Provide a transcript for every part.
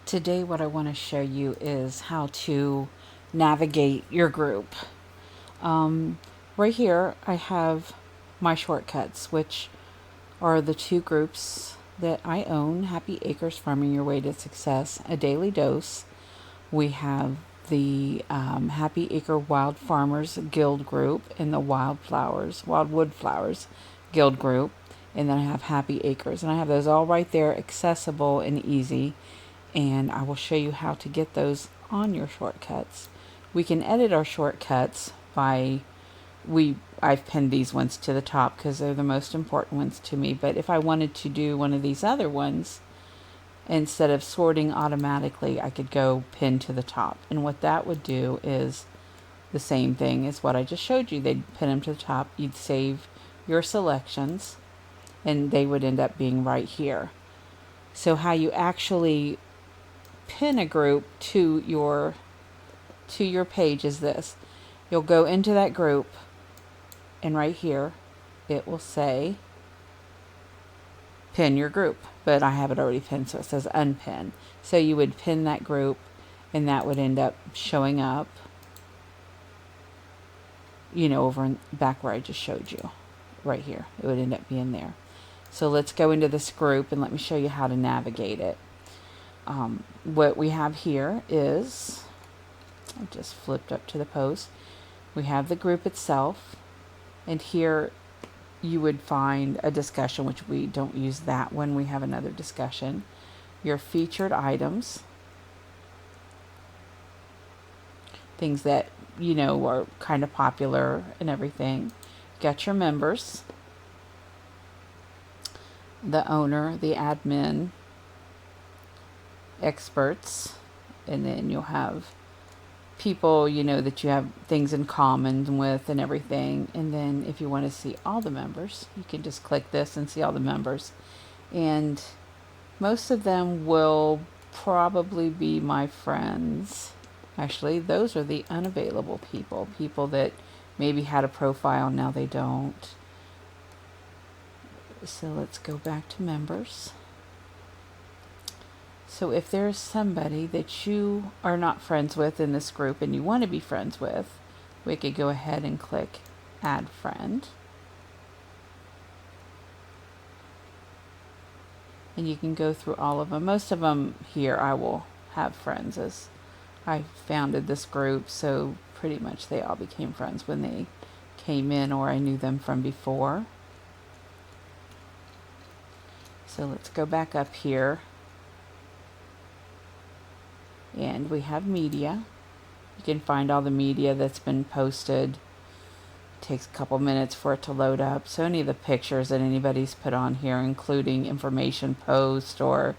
Today, what I want to show you is how to navigate your group. Um, right here, I have my shortcuts, which are the two groups that I own: Happy Acres Farming Your Way to Success, A Daily Dose. We have the Happy Acre Wild Farmers Guild group and the Wildwood Flowers Guild group. And then I have Happy Acres. And I have those all right there, accessible and easy. And I will show you how to get those on your shortcuts. We can edit our shortcuts by I've pinned these ones to the top because they're the most important ones to me. But if I wanted to do one of these other ones, instead of sorting automatically, I could go pin to the top. And what that would do is the same thing as what I just showed you. They'd pin them to the top. You'd save your selections and they would end up being right here. So how you actually pin a group to your page is this. You'll go into that group and right here it will say pin your group, but I have it already pinned, so it says unpin. So you would pin that group and that would end up showing up, over in back where I just showed you right here. It would end up being there. So let's go into this group and let me show you how to navigate it. What we have here is, I just flipped up to the post. We have the group itself, and here you would find a discussion, which we don't use that one. We have another discussion. Your featured items, things that are kind of popular and everything. Got your members, the owner, the admin, experts, and then you'll have people that you have things in common with and everything. And then if you want to see all the members, you can just click this and see all the members, and most of them will probably be my friends. Actually, those are the unavailable people that maybe had a profile, now they don't. So let's go back to members. So if there's somebody that you are not friends with in this group and you want to be friends with, we could go ahead and click add friend. And you can go through all of them. Most of them here I will have friends, as I founded this group, so pretty much they all became friends when they came in, or I knew them from before. So let's go back up here. And we have media. You can find all the media that's been posted. It takes a couple minutes for it to load up. So any of the pictures that anybody's put on here, including information post or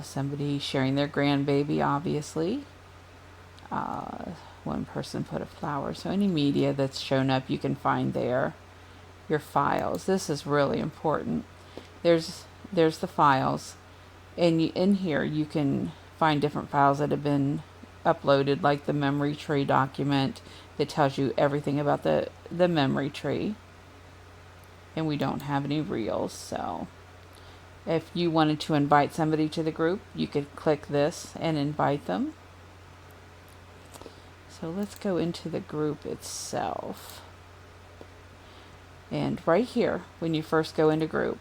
somebody sharing their grandbaby, obviously. One person put a flower. So any media that's shown up, you can find there. Your files. This is really important. There's the files, and in here you can find different files that have been uploaded, like the memory tree document that tells you everything about the memory tree. And we don't have any reels, so if you wanted to invite somebody to the group, you could click this and invite them. So let's go into the group itself. And right here, when you first go into group,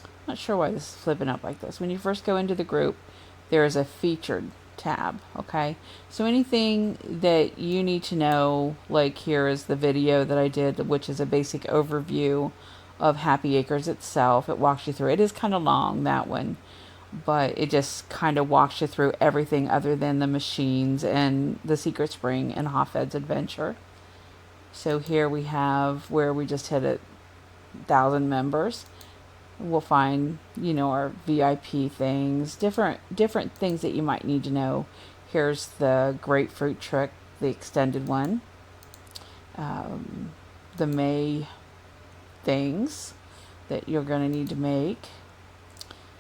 I'm not sure why this is flipping up like this. When you first go into the group, there is a featured tab, okay? So anything that you need to know, like here is the video that I did, which is a basic overview of Happy Acres itself. It walks you through. It is kind of long, that one, but it just kind of walks you through everything other than the machines and the Secret Spring and Hafed's Adventure. So here we have where we just hit 1,000 members. We'll find, our VIP things, different things that you might need to know. Here's the grapefruit trick, the extended one. The May things that you're going to need to make.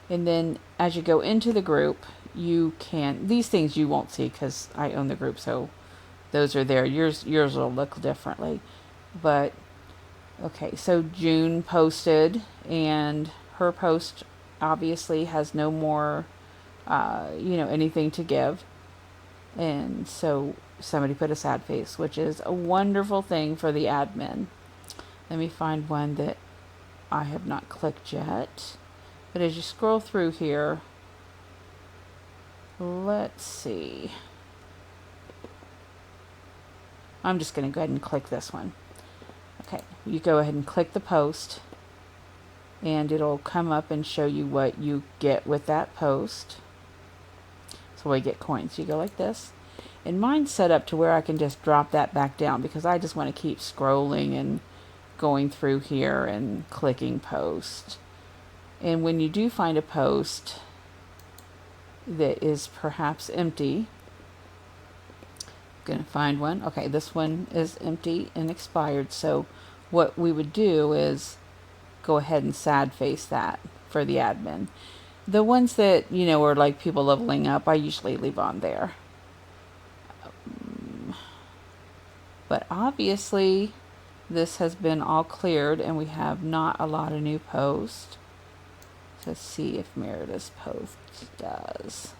And then as you go into the group, these things you won't see because I own the group, so those are there. Yours will look differently. But okay, so June posted, and her post obviously has no more you know, anything to give. And so somebody put a sad face, which is a wonderful thing for the admin. Let me find one that I have not clicked yet. But as you scroll through here, let's see. I'm just going to go ahead and click this one. Okay, you go ahead and click the post, and it'll come up and show you what you get with that post. So we get coins. You go like this. And mine's set up to where I can just drop that back down because I just want to keep scrolling and going through here and clicking post. And when you do find a post that is perhaps empty, I'm going to find one. Okay, this one is empty and expired. So what we would do is go ahead and sad face that for the admin. The ones that, you know, are like people leveling up, I usually leave on there. But obviously this has been all cleared and we have not a lot of new posts. So let's see if Merida's post does.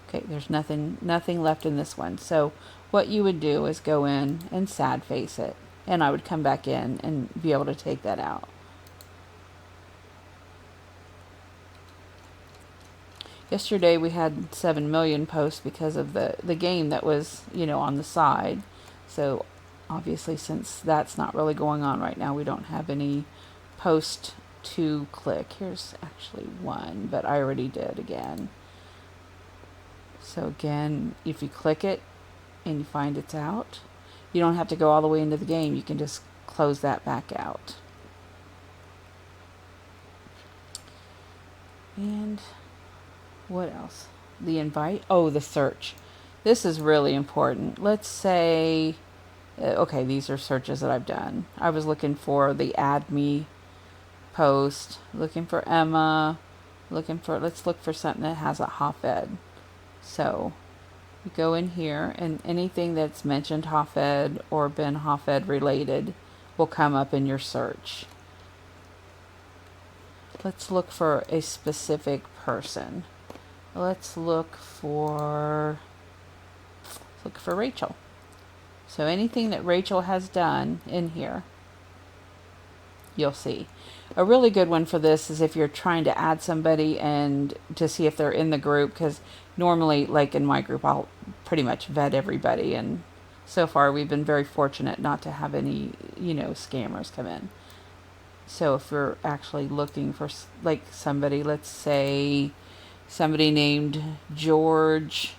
Okay, there's nothing left in this one. So what you would do is go in and sad face it. And I would come back in and be able to take that out. Yesterday we had 7 million posts because of the game that was, you know, on the side. So obviously since that's not really going on right now, we don't have any post to click. Here's actually one, but I already did again. So again, if you click it and you find it's out, you don't have to go all the way into the game. You can just close that back out. And what else? The invite. Oh, the search. This is really important. Let's say, okay, these are searches that I've done. I was looking for the add me post, looking for Emma, let's look for something that has a Hafed. So you go in here and anything that's mentioned Hafed or been Hafed related will come up in your search. Let's look for a specific person. Let's look for Rachel. So anything that Rachel has done in here, you'll see. A really good one for this is if you're trying to add somebody and to see if they're in the group, because normally, like in my group, I'll pretty much vet everybody, and so far we've been very fortunate not to have any, you know, scammers come in. So if we're actually looking for like somebody, let's say somebody named George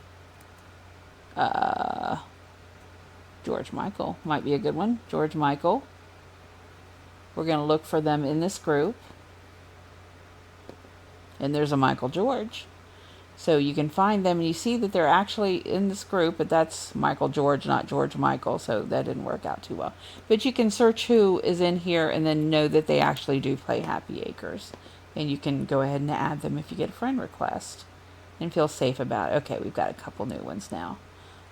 Michael might be a good one. George Michael. We're going to look for them in this group. And there's a Michael George. So you can find them and you see that they're actually in this group, but that's Michael George, not George Michael, so that didn't work out too well. But you can search who is in here and then know that they actually do play Happy Acres. And you can go ahead and add them if you get a friend request and feel safe about it. Okay, we've got a couple new ones now.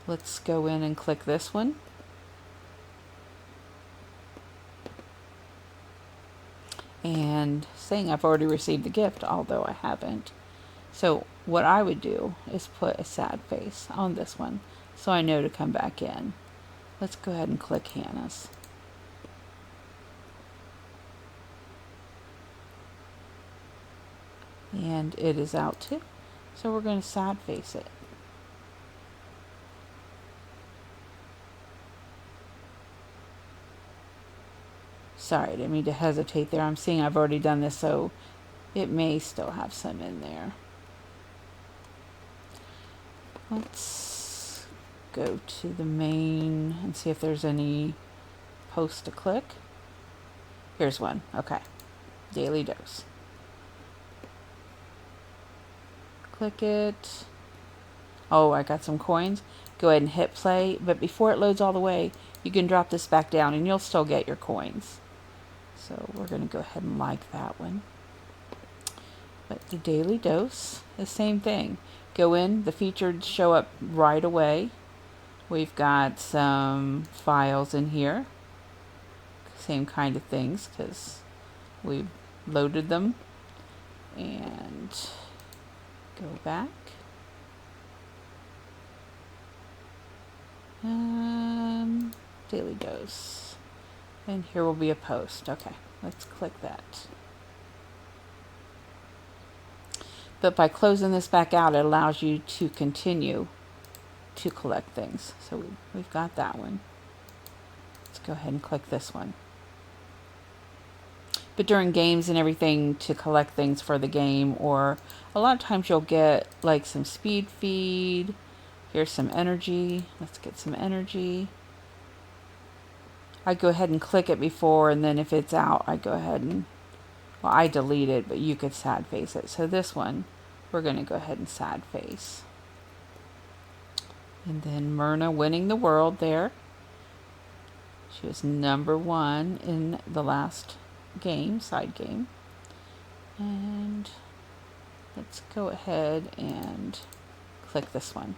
Let's go in and click this one. And saying I've already received the gift, although I haven't. So what I would do is put a sad face on this one so I know to come back in. Let's go ahead and click Hannah's. And it is out too. So we're going to sad face it. Sorry, I didn't mean to hesitate there. I'm seeing I've already done this, so it may still have some in there. Let's go to the main and see if there's any posts to click. Here's one. Okay. Daily dose. Click it. Oh, I got some coins. Go ahead and hit play, but before it loads all the way, you can drop this back down and you'll still get your coins. So we're going to go ahead and like that one. But the daily dose, the same thing. Go in, the featured show up right away. We've got some files in here. Same kind of things because we've loaded them. and go back. Daily dose. And here will be a post. Okay, let's click that. But by closing this back out, it allows you to continue to collect things. So we've got that one. Let's go ahead and click this one. But during games and everything, to collect things for the game, or a lot of times you'll get like some speed feed. Here's some energy. Let's get some energy. I go ahead and click it before, and then if it's out, I go ahead and, well, I delete it, but you could sad face it. So this one, we're going to go ahead and sad face. And then Myrna winning the world there. She was #1 in the last game, side game. And let's go ahead and click this one.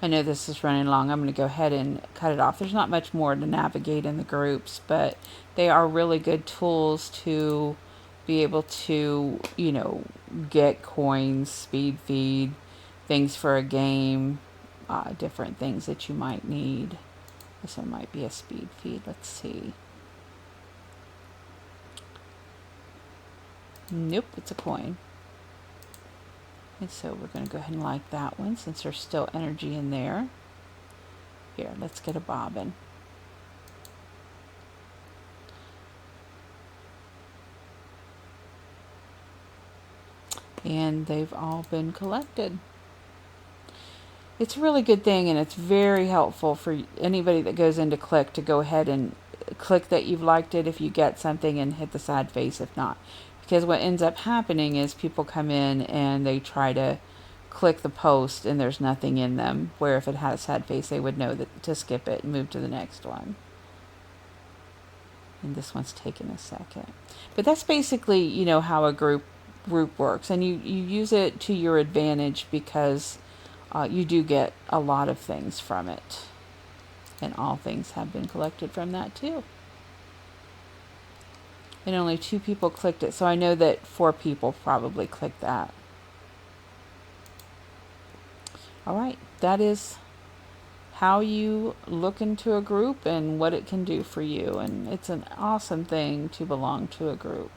I know this is running long. I'm going to go ahead and cut it off. There's not much more to navigate in the groups, but they are really good tools to be able to, you know, get coins, speed feed, things for a game, different things that you might need. This one might be a speed feed. Let's see. Nope, it's a coin. And so we're going to go ahead and like that one since there's still energy in there. Here, let's get a bobbin. And they've all been collected. It's a really good thing, and it's very helpful for anybody that goes into Click to go ahead and click that you've liked it if you get something, and hit the sad face if not. Because what ends up happening is people come in and they try to click the post and there's nothing in them, where if it had a sad face they would know that to skip it and move to the next one. And this one's taking a second. But that's basically, you know, how a group works, and you use it to your advantage because you do get a lot of things from it, and all things have been collected from that too. And only 2 people clicked it, so I know that 4 people probably clicked that. All right, that is how you look into a group and what it can do for you, and it's an awesome thing to belong to a group.